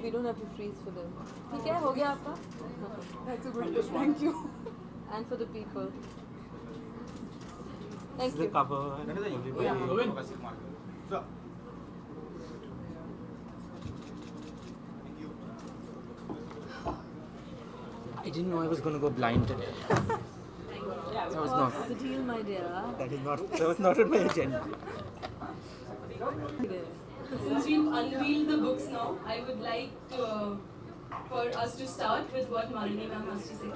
We don't have to freeze for them. ठीक है, हो गया आपका? That's a good one. Thank you. And for the people. Thank The you. cover and Yeah. everybody. I didn't know I was going to go blind today. That was not. The deal, my dear. That was not on my agenda. There. Since we've unveiled the books now, I would like for us to start with what Malini ma'am has to say.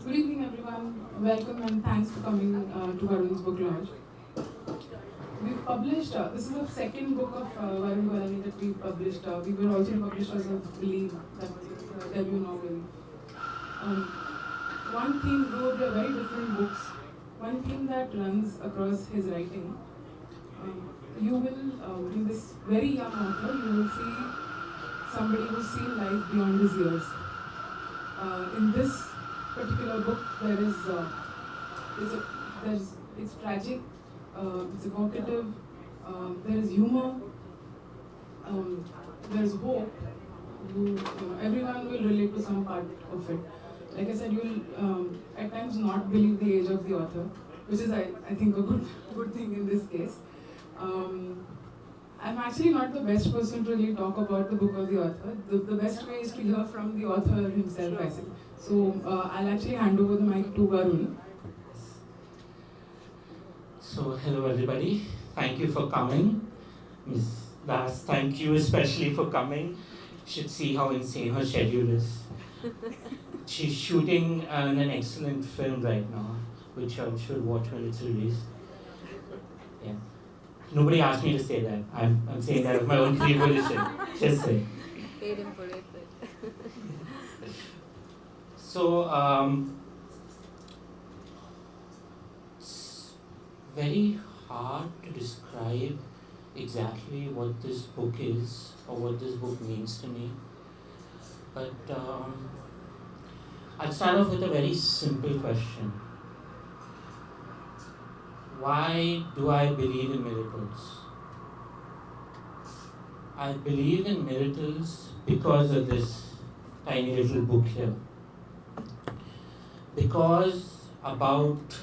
Good evening, everyone. Welcome and thanks for coming to Varun's book launch. We've published, this is the second book of Varun Gwalani that we've published. We were also publishers of Believe, that was his debut novel. One theme, though they're very different books, one theme that runs across his writing, you will, in this very young author, you will see somebody who's seen life beyond his years. In this particular book, it's tragic, it's evocative, there is humor, there is hope. Everyone will relate to some part of it. Like I said, you will at times not believe the age of the author, which is, I think, a good thing in this case. I'm actually not the best person to really talk about the book or the author. The best way is to hear from the author himself, I think. So I'll actually hand over the mic to Varun. So, hello everybody. Thank you for coming. Miss Das, thank you especially for coming. You should see how insane her schedule is. She's shooting an excellent film right now, which I should watch when it's released. Yeah. Nobody asked me to say that. I'm saying that of my own free volition. Just say. Paid him for it, but. So, it's very hard to describe exactly what this book is or what this book means to me. But I'll start off with a very simple question. Why do I believe in miracles? I believe in miracles because of this tiny little book here. Because about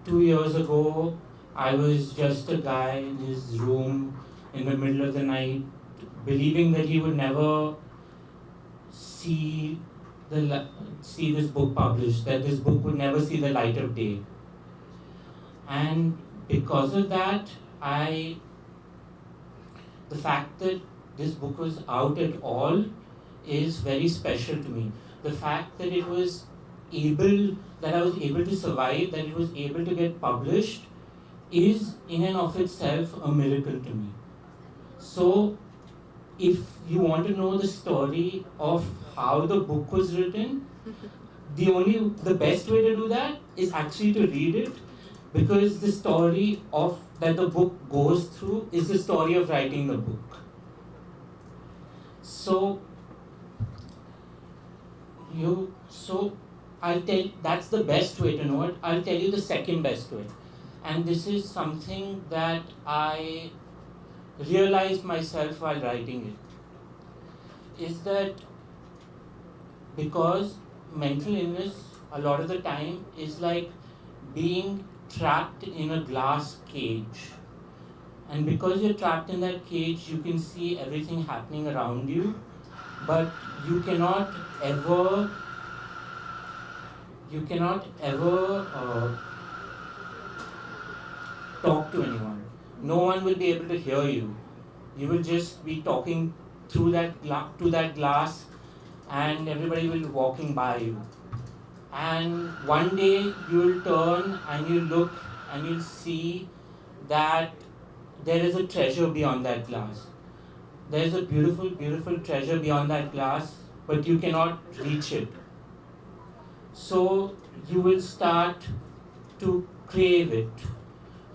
2 years ago, I was just a guy in his room in the middle of the night, believing that he would never see this book published, that this book would never see the light of day. And because of that, the fact that this book was out at all is very special to me. The fact that I was able to survive, that it was able to get published, is in and of itself a miracle to me. So, if you want to know the story of how the book was written, the best way to do that is actually to read it, because the story that the book goes through is the story of writing the book. So that's the best way to know it. I'll tell you the second best way. And this is something that I realized myself while writing it. Is that because mental illness a lot of the time is like being trapped in a glass cage. And because you're trapped in that cage, you can see everything happening around you, but you cannot ever talk to anyone. No one will be able to hear you. You will just be talking through to that glass, and everybody will be walking by you. And one day you will turn and you look and you'll see that there is a treasure beyond that glass. There is a beautiful, beautiful treasure beyond that glass, but you cannot reach it. So you will start to crave it.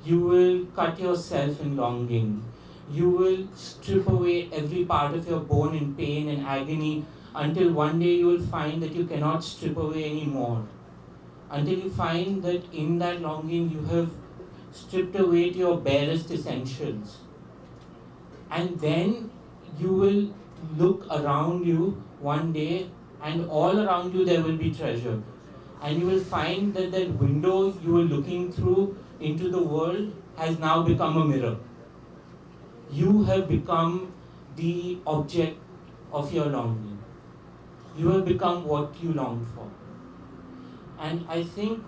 You will cut yourself in longing. You will strip away every part of your bone in pain and agony, until one day you will find that you cannot strip away anymore. Until you find that in that longing you have stripped away to your barest essentials. and then you will look around you one day, and all around you there will be treasure, and you will find that that window you were looking through into the world has now become a mirror. You have become the object of your longing. You have become what you longed for. And I think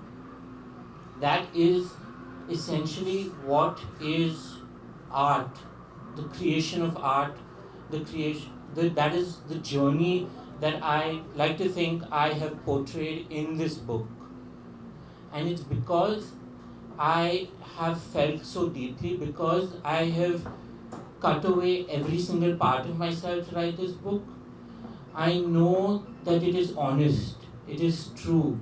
that is essentially what is art, the creation of art, that is the journey that I like to think I have portrayed in this book. And it's because I have felt so deeply, because I have cut away every single part of myself to write this book. I know that it is honest, it is true,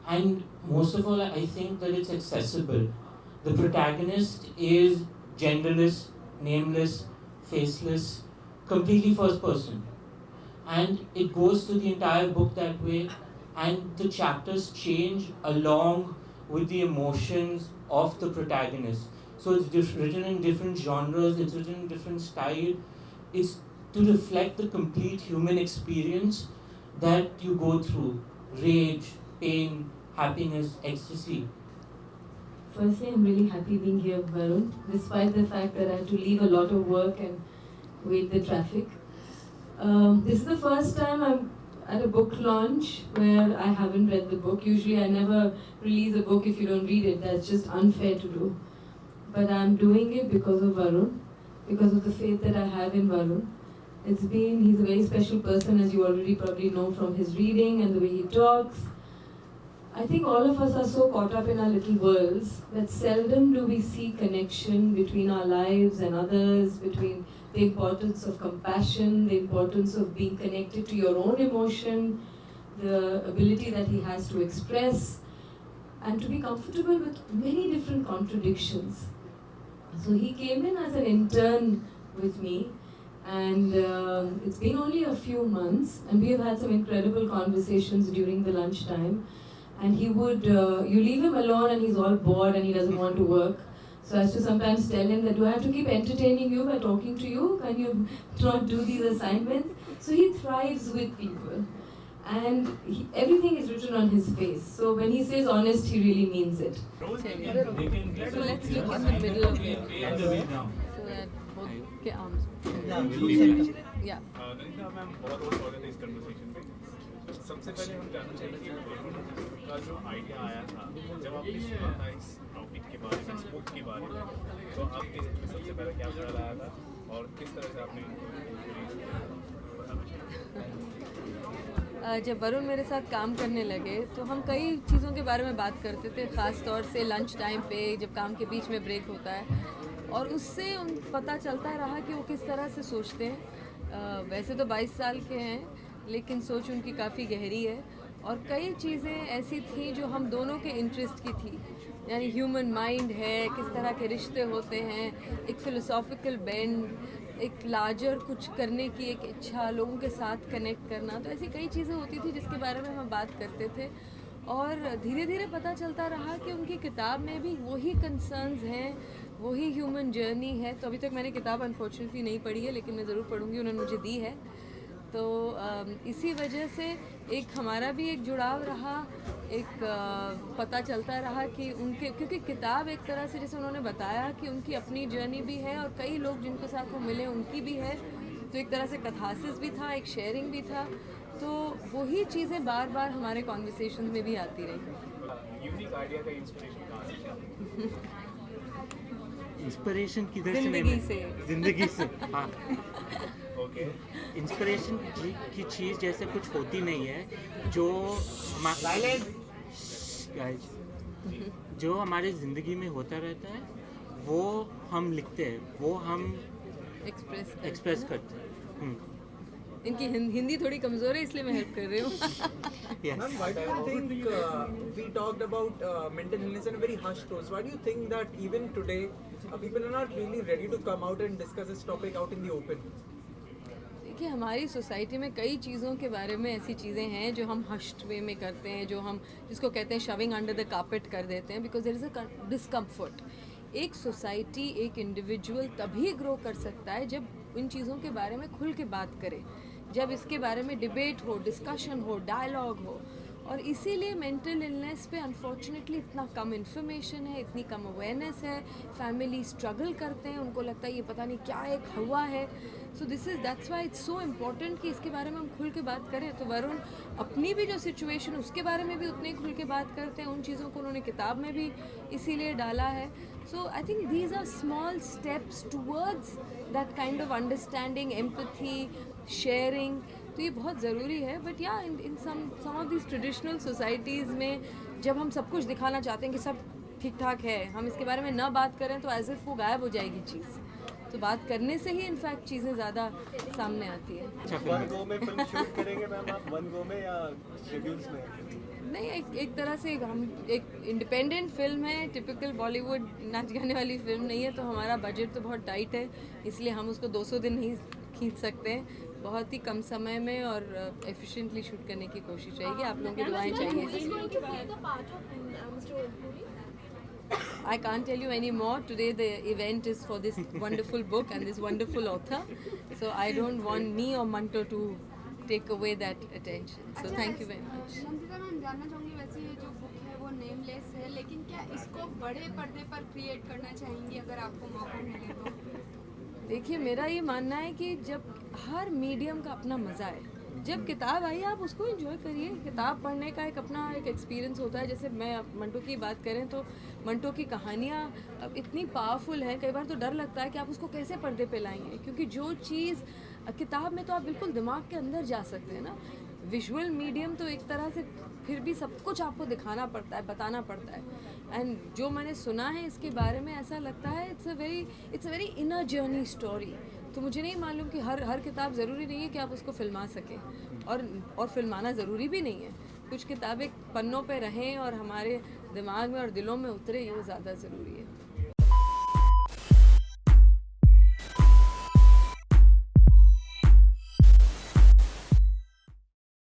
and most of all, I think that it's accessible. The protagonist is genderless, nameless, faceless, completely first person. And it goes through the entire book that way, and the chapters change along with the emotions of the protagonist. So it's written in different genres, it's written in different style. It's to reflect the complete human experience that you go through: rage, pain, happiness, ecstasy. Firstly, I'm really happy being here, Varun, despite the fact that I had to leave a lot of work and wait the traffic. This is the first time I'm at a book launch where I haven't read the book. Usually I never release a book if you don't read it. That's just unfair to do. But I'm doing it because of Varun, because of the faith that I have in Varun. He's a very special person, as you already probably know from his reading and the way he talks. I think all of us are so caught up in our little worlds that seldom do we see connection between our lives and others, between the importance of compassion, the importance of being connected to your own emotion, the ability that he has to express, and to be comfortable with many different contradictions. So he came in as an intern with me, and it's been only a few months, and we have had some incredible conversations during the lunchtime. And he would, you leave him alone and he's all bored and he doesn't want to work. So I used to sometimes tell him that, do I have to keep entertaining you by talking to you? Can you not do these assignments? So he thrives with people. And everything is written on his face. So when he says honest, he really means it. So let's look in the middle of it. So that both के arms. Yeah. Nandita ma'am बहुत बहुत स्वागत है इस conversation में। सबसे पहले हम जानना चाहेंगे कि वरुण का जो आइडिया आया था जब आपने सुना था इस टॉपिक के बारे में, इस बुक के बारे में, तो आपके सबसे पहले क्या ख्याल आया था और किस तरह से आपने जब वरुण मेरे साथ काम करने लगे तो हम कई चीज़ों के बारे में बात करते थे, ख़ास तौर से लंच टाइम पे जब काम के बीच में ब्रेक होता है, और उससे पता चलता रहा कि वो किस तरह से सोचते हैं। वैसे तो 22 साल के हैं, लेकिन सोच उनकी काफ़ी गहरी है, और कई चीज़ें ऐसी थी जो हम दोनों के इंटरेस्ट की थी। यानी ह्यूमन माइंड है, किस तरह के रिश्ते होते हैं, एक फ़िलोसॉफिकल बेंड, एक लार्जर कुछ करने की एक इच्छा, लोगों के साथ कनेक्ट करना, तो ऐसी कई चीज़ें होती थी जिसके बारे में हम बात करते थे। और धीरे धीरे पता चलता रहा कि उनकी किताब में भी वही कंसर्न्स हैं, वही ह्यूमन जर्नी है। तो अभी तक मैंने किताब अनफॉर्चुनेटली नहीं पढ़ी है, लेकिन मैं ज़रूर पढ़ूँगी, उन्होंने मुझे दी है। तो इसी वजह से एक हमारा भी एक जुड़ाव रहा, एक पता चलता रहा कि उनके, क्योंकि किताब एक तरह से जैसे उन्होंने बताया कि उनकी अपनी जर्नी भी है और कई लोग जिनके साथ वो मिले उनकी भी है, तो एक तरह से कथासिस भी था, एक शेयरिंग भी था। तो वही चीज़ें बार बार हमारे कॉन्वर्सेशन में भी आती रही। यूनिक आइडिया का इंस्पिरेशन कहाँ से? इंस्पिरेशन किधर से? जिंदगी से। जिंदगी से, हाँ। ओके। इंस्पिरेशन की चीज़ जैसे कुछ होती नहीं है जो गाइस जो हमारी ज़िंदगी में होता रहता है, वो हम लिखते हैं, वो हम एक्सप्रेस करते हैं। इनकी हिंदी थोड़ी कमज़ोर है, इसलिए मैं हेल्प कर रही हूँ। Ma'am, why do you think we talked about mental illness in a very hushed tone? Why do you think that even today people are not really ready to come out and discuss this topic out in the open? देखिए, हमारी society में कई चीज़ों के बारे में ऐसी चीज़ें हैं जो हम हश्ड वे में करते हैं, जो हम जिसको कहते हैं शविंग अंडर द कार्पेट कर देते हैं, because there is a discomfort. एक सोसाइटी, एक इंडिविजुअल तभी ग्रो कर सकता है जब इन चीज़ों के बारे में खुल के बात करे, जब इसके बारे में डिबेट हो, डिस्कशन हो, डायलॉग हो। और इसीलिए मेंटल इलनेस पे अनफॉर्चुनेटली इतना कम इन्फॉर्मेशन है, इतनी कम अवेयरनेस है। फैमिली स्ट्रगल करते हैं, उनको लगता है ये पता नहीं क्या एक हवा है। So that's why it's so important कि इसके बारे में हम खुल के बात करें। तो वरुण अपनी भी जो सिचुएशन उसके बारे में भी उतने खुल के बात करते हैं, उन चीज़ों को उन्होंने किताब में भी इसीलिए डाला है। So I think these are small steps towards that kind of understanding, empathy, sharing. तो ये बहुत ज़रूरी है। But yeah in some of this traditional societies में जब हम सब कुछ दिखाना चाहते हैं कि सब ठीक ठाक है, हम इसके बारे में ना बात करें तो एज इफ वो गायब हो जाएगी चीज़। तो बात करने से ही इनफैक्ट चीज़ें ज़्यादा सामने आती है। वन गो में फिल्म शूट करेंगे मैम आप, वन गो में या शेड्यूल्स में? नहीं, एक तरह से हम एक इंडिपेंडेंट फिल्म है, टिपिकल बॉलीवुड नाच गाने वाली फिल्म नहीं है। तो हमारा बजट तो बहुत टाइट है, इसलिए हम उसको 200 दिन नहीं खींच सकते हैं। बहुत ही कम समय में और एफिशिएंटली शूट करने की कोशिश रहेगी। आप लोगों की दुआएं चाहिए। I can't tell you any more. Today the event is for this wonderful book and this wonderful author. So I don't want me or Manto to take away that attention. So thank you very much. Nandita ma'am, जानना चाहूँगी वैसे ये जो book है वो nameless है, लेकिन क्या इसको बड़े पर्दे पर क्रिएट करना चाहेंगी अगर आपको मौका मिले तो? देखिए, मेरा ये मानना है कि जब हर मीडियम का अपना मज़ा है। जब किताब आई आप उसको एंजॉय करिए। किताब पढ़ने का एक अपना एक एक्सपीरियंस होता है। जैसे मैं मंटो की बात करें तो मंटो की कहानियाँ इतनी पावरफुल हैं, कई बार तो डर लगता है कि आप उसको कैसे पर्दे पे लाएंगे, क्योंकि जो चीज़ किताब में तो आप बिल्कुल दिमाग के अंदर जा सकते हैं ना। विजुअल मीडियम तो एक तरह से फिर भी सब कुछ आपको दिखाना पड़ता है, बताना पड़ता है। एंड जो मैंने सुना है इसके बारे में, ऐसा लगता है it's a very inner journey story. तो मुझे नहीं मालूम कि हर किताब ज़रूरी नहीं है कि आप उसको फिल्मा सकें, और फिल्माना ज़रूरी भी नहीं है। कुछ किताबें पन्नों पे रहें और हमारे दिमाग में और दिलों में उतरे, ये ज़्यादा ज़रूरी है।